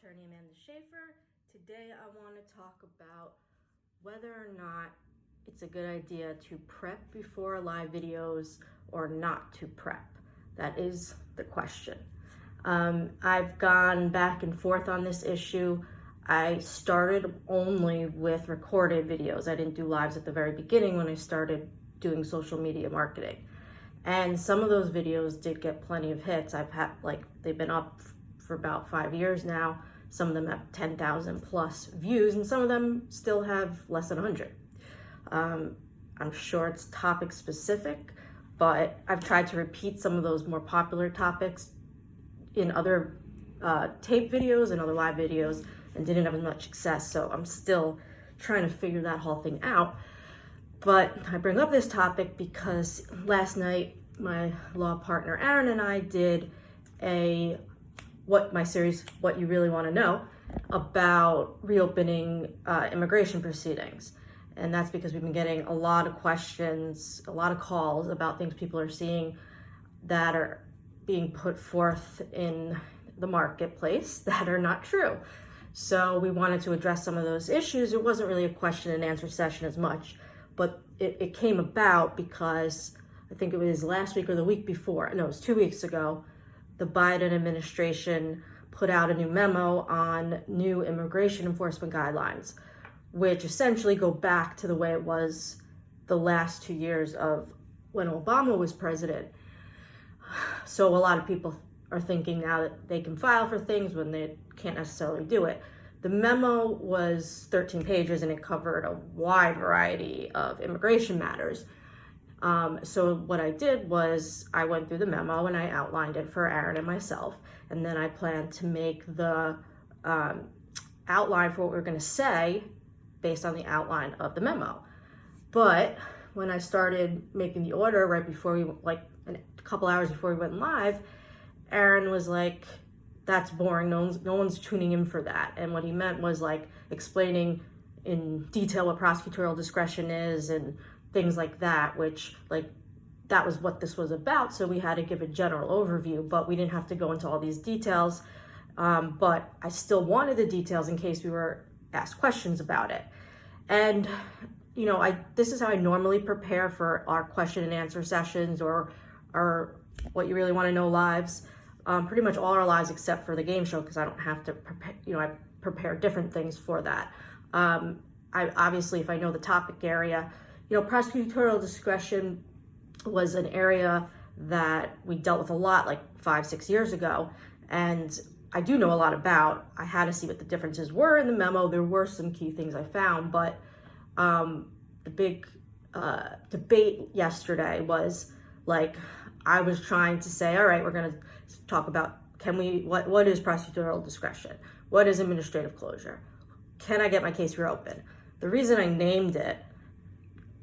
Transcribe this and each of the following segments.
attorney Amanda Schaefer. Today I want to talk about whether or not it's a good idea to prep before live videos or not to prep. That is the question. I've gone back and forth on this issue. I started only with recorded videos. I didn't do lives at the very beginning when I started doing social media marketing. And some of those videos did get plenty of hits. They've been up for about 5 years now. Some of them have 10,000 plus views, and some of them still have less than 100. I'm sure it's topic specific, but I've tried to repeat some of those more popular topics in other tape videos and other live videos and didn't have as much success. So I'm still trying to figure that whole thing out. But I bring up this topic because last night my law partner Aaron and I did my series, What You Really Want to Know, about reopening immigration proceedings. And that's because we've been getting a lot of questions, a lot of calls about things people are seeing that are being put forth in the marketplace that are not true. So we wanted to address some of those issues. It wasn't really a question and answer session as much, but it came about because I think it was last week or the week before, no, it was 2 weeks ago, the Biden administration put out a new memo on new immigration enforcement guidelines, which essentially go back to the way it was the last 2 years of when Obama was president. So a lot of people are thinking now that they can file for things when they can't necessarily do it. The memo was 13 pages and it covered a wide variety of immigration matters. So what I did was I went through the memo and I outlined it for Aaron and myself. And then I planned to make the outline for what we were going to say based on the outline of the memo. But when I started making the order right before a couple hours before we went live, Aaron was like, that's boring, no one's tuning in for that. And what he meant was like explaining in detail what prosecutorial discretion is and things like that, which that was what this was about. So we had to give a general overview, but we didn't have to go into all these details. But I still wanted the details in case we were asked questions about it. And this is how I normally prepare for our question and answer sessions or What You Really Want to Know lives. Pretty much all our lives except for the game show, because I don't have to prepare, I prepare different things for that. I obviously, if I know the topic area, prosecutorial discretion was an area that we dealt with a lot like 5-6 years ago. And I do know a lot about. I had to see what the differences were in the memo. There were some key things I found, but the big debate yesterday was I was trying to say, all right, we're going to talk about, what is prosecutorial discretion? What is administrative closure? Can I get my case reopened? The reason I named it,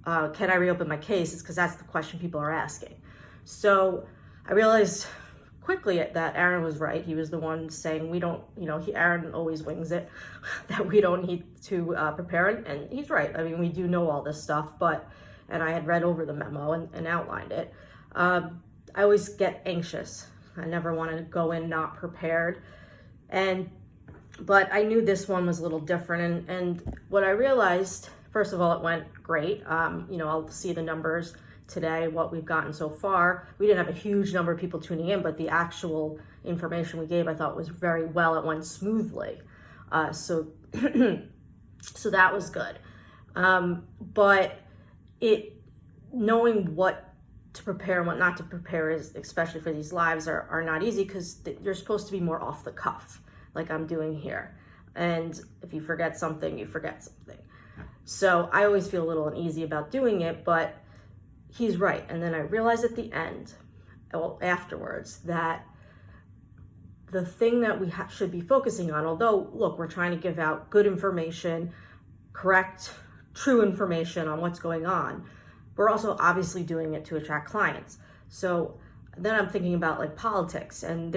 can I reopen my case, is because that's the question people are asking. So I realized quickly that Aaron was right. He was the one saying we don't, Aaron always wings it, that we don't need to prepare, and he's right. I mean, we do know all this stuff, and I had read over the memo and outlined it. I always get anxious. I never want to go in not prepared. But I knew this one was a little different. And what I realized, first of all, it went great. I'll see the numbers today, what we've gotten so far. We didn't have a huge number of people tuning in, but the actual information we gave, I thought was very well. It went smoothly. So that was good. But knowing what to prepare and what not to prepare is, especially for these lives, are not easy, because you're supposed to be more off the cuff, like I'm doing here. And if you forget something, you forget something. So I always feel a little uneasy about doing it, but he's right. And then I realized at the end, afterwards, that the thing that we should be focusing on, although, look, we're trying to give out good information, correct, true information on what's going on, we're also obviously doing it to attract clients. So then I'm thinking about politics and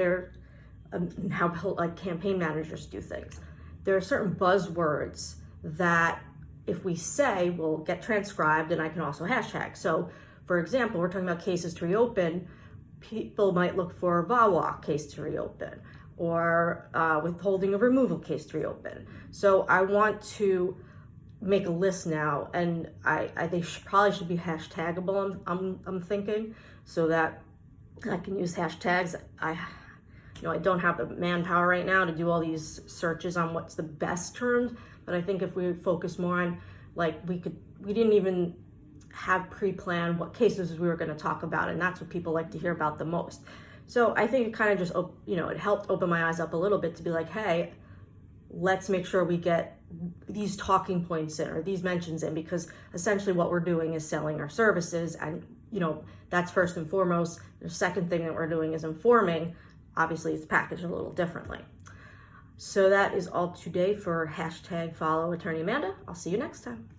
how campaign managers do things. There are certain buzzwords that if we say will get transcribed, and I can also hashtag. So for example, we're talking about cases to reopen. People might look for VAWA, case to reopen, or withholding of removal case to reopen. So I want to make a list now, and I think probably should be hashtagable. I'm thinking, so that I can use hashtags. I don't have the manpower right now to do all these searches on what's the best terms, but I think if we focus more on, like, we didn't even have pre-planned what cases we were going to talk about, and that's what people like to hear about the most. So I think it kind of just, it helped open my eyes up a little bit to be like, hey, let's make sure we get these talking points in, or these mentions in, because essentially what we're doing is selling our services, and that's first and foremost. The second thing that we're doing is informing. Obviously it's packaged a little differently. So that is all today for hashtag follow Attorney Amanda. I'll see you next time.